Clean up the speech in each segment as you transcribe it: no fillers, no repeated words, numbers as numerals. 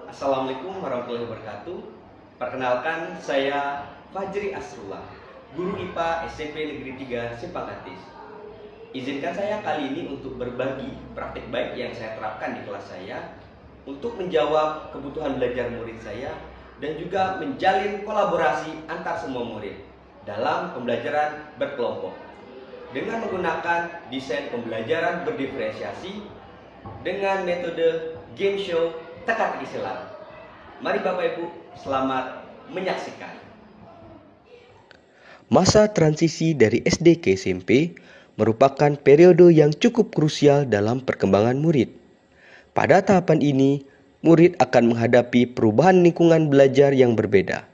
Assalamualaikum warahmatullahi wabarakatuh. Perkenalkan, saya Fajri Asrullah, guru IPA SMP Negeri 3 Simpangkatis. Izinkan saya kali ini untuk berbagi praktik baik yang saya terapkan di kelas saya untuk menjawab kebutuhan belajar murid saya dan juga menjalin kolaborasi antar semua murid dalam pembelajaran berkelompok dengan menggunakan desain pembelajaran berdiferensiasi dengan metode game show teka-teki silang. Mari Bapak Ibu, selamat menyaksikan. Masa transisi dari SD ke SMP merupakan periode yang cukup krusial dalam perkembangan murid. Pada tahapan ini, murid akan menghadapi perubahan lingkungan belajar yang berbeda.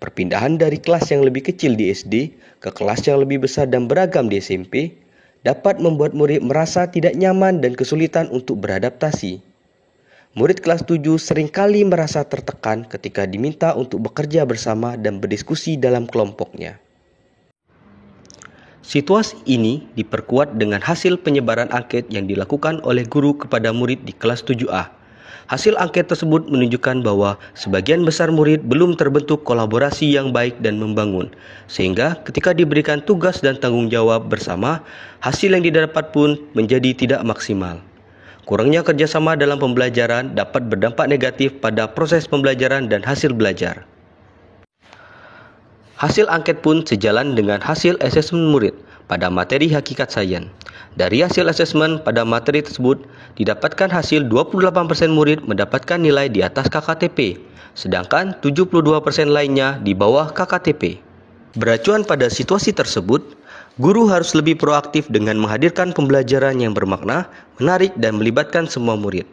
Perpindahan dari kelas yang lebih kecil di SD ke kelas yang lebih besar dan beragam di SMP dapat membuat murid merasa tidak nyaman dan kesulitan untuk beradaptasi. Murid kelas 7 seringkali merasa tertekan ketika diminta untuk bekerja bersama dan berdiskusi dalam kelompoknya. Situasi ini diperkuat dengan hasil penyebaran angket yang dilakukan oleh guru kepada murid di kelas 7A. Hasil angket tersebut menunjukkan bahwa sebagian besar murid belum terbentuk kolaborasi yang baik dan membangun, sehingga ketika diberikan tugas dan tanggung jawab bersama, hasil yang didapat pun menjadi tidak maksimal. Kurangnya kerjasama dalam pembelajaran dapat berdampak negatif pada proses pembelajaran dan hasil belajar. Hasil angket pun sejalan dengan hasil asesmen murid pada materi hakikat sains. Dari hasil asesmen pada materi tersebut, didapatkan hasil 28% murid mendapatkan nilai di atas KKTP, sedangkan 72% lainnya di bawah KKTP. Beracuan pada situasi tersebut, guru harus lebih proaktif dengan menghadirkan pembelajaran yang bermakna, menarik, dan melibatkan semua murid.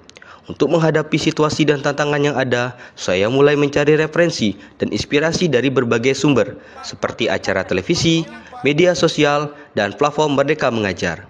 Untuk menghadapi situasi dan tantangan yang ada, saya mulai mencari referensi dan inspirasi dari berbagai sumber, seperti acara televisi, media sosial, dan platform Merdeka Mengajar.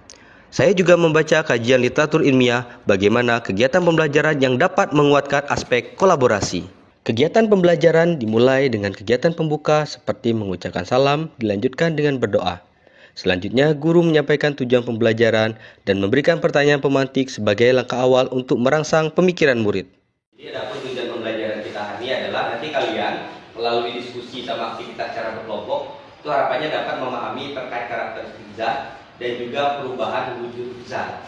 Saya juga membaca kajian literatur ilmiah bagaimana kegiatan pembelajaran yang dapat menguatkan aspek kolaborasi. Kegiatan pembelajaran dimulai dengan kegiatan pembuka seperti mengucapkan salam, dilanjutkan dengan berdoa. Selanjutnya, guru menyampaikan tujuan pembelajaran dan memberikan pertanyaan pemantik sebagai langkah awal untuk merangsang pemikiran murid. Jadi adapun tujuan pembelajaran kita hari ini adalah nanti kalian melalui diskusi sama aktivitas cara berkelompok itu harapannya dapat memahami terkait karakteristik zat dan juga perubahan wujud zat.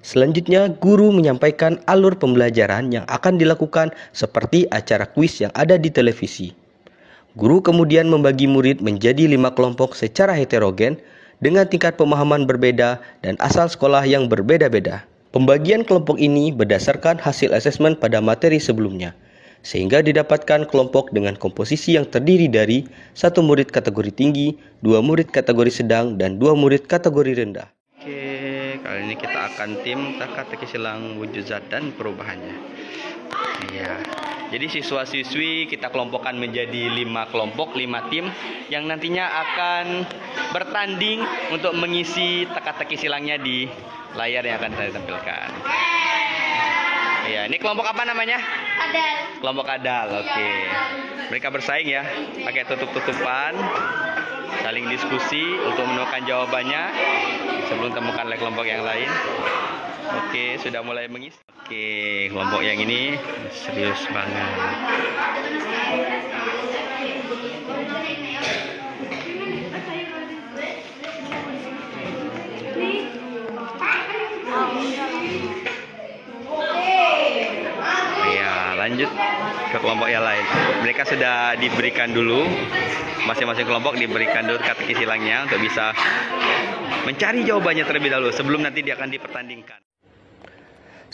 Selanjutnya, guru menyampaikan alur pembelajaran yang akan dilakukan seperti acara kuis yang ada di televisi. Guru kemudian membagi murid menjadi 5 kelompok secara heterogen dengan tingkat pemahaman berbeda dan asal sekolah yang berbeda-beda. Pembagian kelompok ini berdasarkan hasil asesmen pada materi sebelumnya, sehingga didapatkan kelompok dengan komposisi yang terdiri dari 1 murid kategori tinggi, 2 murid kategori sedang, dan 2 murid kategori rendah. Oke, kali ini kita akan tim teka-teki silang wujud zat dan perubahannya. Iya. Jadi siswa-siswi kita kelompokkan menjadi 5 kelompok, 5 tim yang nantinya akan bertanding untuk mengisi teka-teki silangnya di layar yang akan saya tampilkan. Ya, ini kelompok apa namanya? Adal. Kelompok Adal, oke. Mereka bersaing ya, pakai tutup-tutupan, saling diskusi untuk menemukan jawabannya sebelum temukan oleh kelompok yang lain. Oke, sudah mulai mengisi. Oke, kelompok yang ini serius banget. Ya, lanjut ke kelompok yang lain. Mereka sudah diberikan dulu, masing-masing kelompok diberikan dulu teka-teki silangnya untuk bisa mencari jawabannya terlebih dahulu sebelum nanti dia akan dipertandingkan.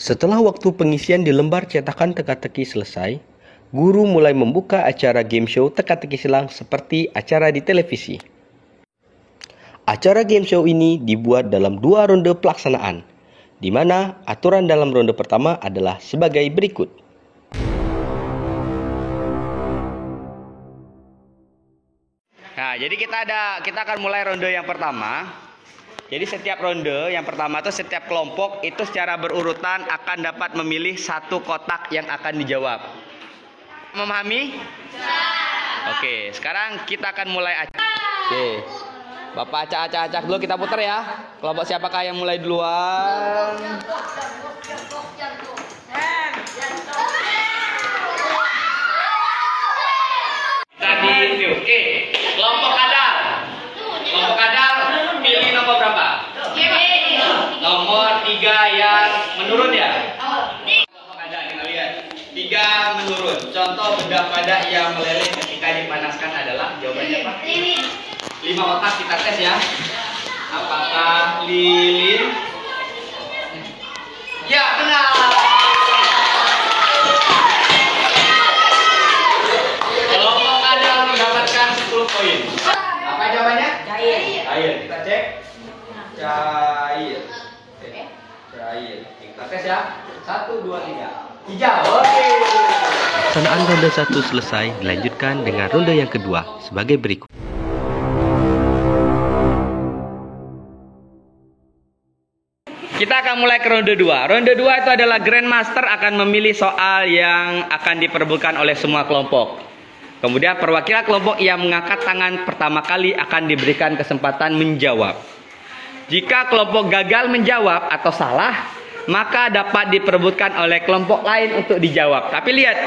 Setelah waktu pengisian di lembar cetakan teka-teki selesai, guru mulai membuka acara game show teka-teki silang seperti acara di televisi. Acara game show ini dibuat dalam 2 ronde pelaksanaan, di mana aturan dalam ronde pertama adalah sebagai berikut. Nah, jadi kita akan mulai ronde yang pertama. Jadi setiap ronde yang pertama itu setiap kelompok itu secara berurutan akan dapat memilih 1 kotak yang akan dijawab. Memahami? Ya. Oke, sekarang kita akan mulai acak. Oke. Bapak acak-acak dulu, kita putar ya. Kelompok siapakah yang mulai duluan? akan menurun. Contoh benda padat yang meleleh ketika dipanaskan adalah jawabannya apa? Lilin. 5 otak kita tes ya. Apakah lilin? Ya, benar. Kelompok kadal mendapatkan 10 poin. Apa jawabannya? Cair. Cair. Kita cek. Cair. Cair. Kita tes ya. 1, 2, 3. Hijau. Oke. Pelaksanaan ronde 1 selesai, dilanjutkan dengan ronde yang kedua sebagai berikut. Kita akan mulai ke ronde 2. Ronde 2 itu adalah Grandmaster akan memilih soal yang akan diperebutkan oleh semua kelompok. Kemudian perwakilan kelompok yang mengangkat tangan pertama kali akan diberikan kesempatan menjawab. Jika kelompok gagal menjawab atau salah, maka dapat diperebutkan oleh kelompok lain untuk dijawab. Tapi lihat,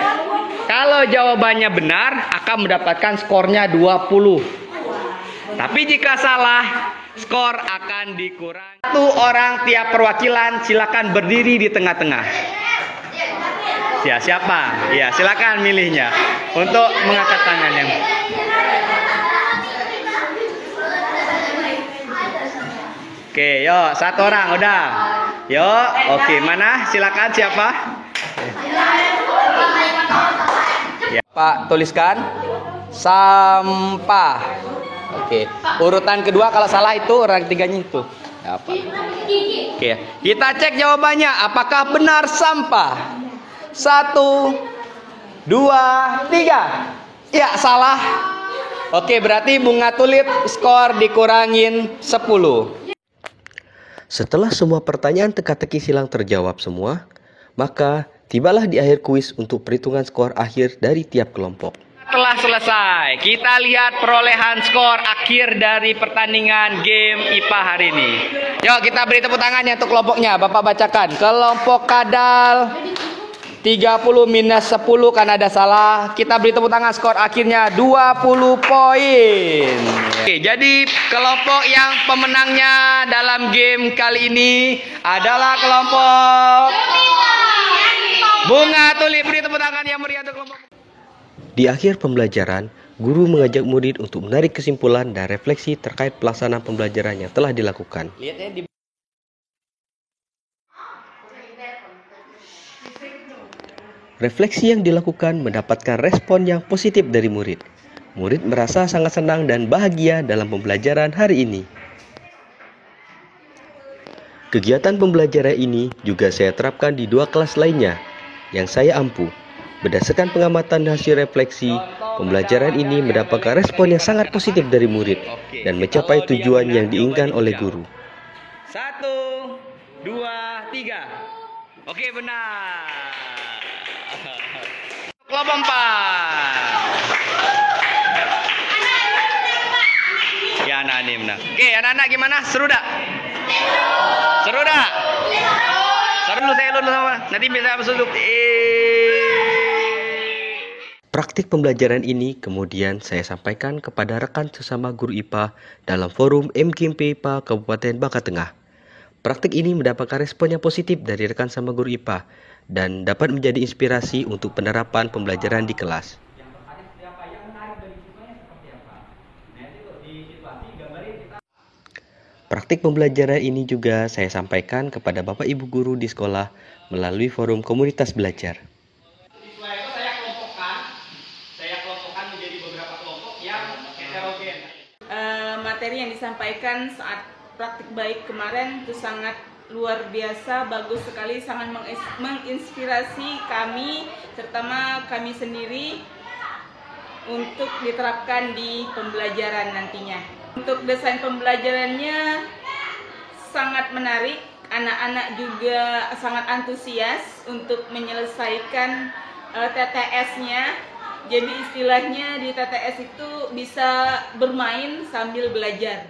kalau jawabannya benar akan mendapatkan skornya 20. Tapi jika salah, skor akan dikurangi. 1 orang tiap perwakilan, silakan berdiri di tengah-tengah. Ya, siapa? Ya, silakan milihnya untuk mengangkat tangannya. Oke, yuk 1 orang udah. Yuk, oke, mana? Silakan siapa? Ya, Pak, tuliskan sampah. Oke, urutan kedua kalau salah itu orang ketiganya itu. Apa? Oke, kita cek jawabannya. Apakah benar sampah? 1, 2, 3. Ya, salah. Oke, berarti bunga tulip skor dikurangin 10. Setelah semua pertanyaan teka-teki silang terjawab semua, maka tibalah di akhir kuis untuk perhitungan skor akhir dari tiap kelompok. Telah selesai. Kita lihat perolehan skor akhir dari pertandingan game IPA hari ini. Yuk kita beri tepuk tangannya untuk kelompoknya. Bapak bacakan. Kelompok kadal 30 minus 10 karena ada salah. Kita beri tepuk tangan, skor akhirnya 20 poin. Oke, jadi kelompok yang pemenangnya dalam game kali ini adalah kelompok Bunga Tulip. Beri tepuk tangan yang meriah untuk kelompok. Di akhir pembelajaran, guru mengajak murid untuk menarik kesimpulan dan refleksi terkait pelaksanaan pembelajaran yang telah dilakukan. Refleksi yang dilakukan mendapatkan respon yang positif dari murid. Murid merasa sangat senang dan bahagia dalam pembelajaran hari ini. Kegiatan pembelajaran ini juga saya terapkan di 2 kelas lainnya yang saya ampu. Berdasarkan pengamatan hasil refleksi, pembelajaran ini mendapatkan respon yang sangat positif dari murid dan mencapai tujuan yang diinginkan oleh guru. 1, 2, 3. Oke, benar. Kelompok 4. Ya, anak ini benar. Oke, anak-anak gimana? Seru dak? Seru dak? Seru dulu, saya dulu sama. Nanti bisa masuk. Praktik pembelajaran ini kemudian saya sampaikan kepada rekan sesama guru IPA dalam forum MKMP IPA Kabupaten Bangka Tengah. Praktik ini mendapatkan respon yang positif dari rekan sama guru IPA dan dapat menjadi inspirasi untuk penerapan pembelajaran di kelas. Praktik pembelajaran ini juga saya sampaikan kepada Bapak Ibu guru di sekolah melalui forum komunitas belajar. Materi yang disampaikan saat praktik baik kemarin itu sangat luar biasa, bagus sekali, sangat menginspirasi kami, terutama kami sendiri untuk diterapkan di pembelajaran nantinya. Untuk desain pembelajarannya sangat menarik, anak-anak juga sangat antusias untuk menyelesaikan TTS-nya. Jadi istilahnya di TTS itu bisa bermain sambil belajar.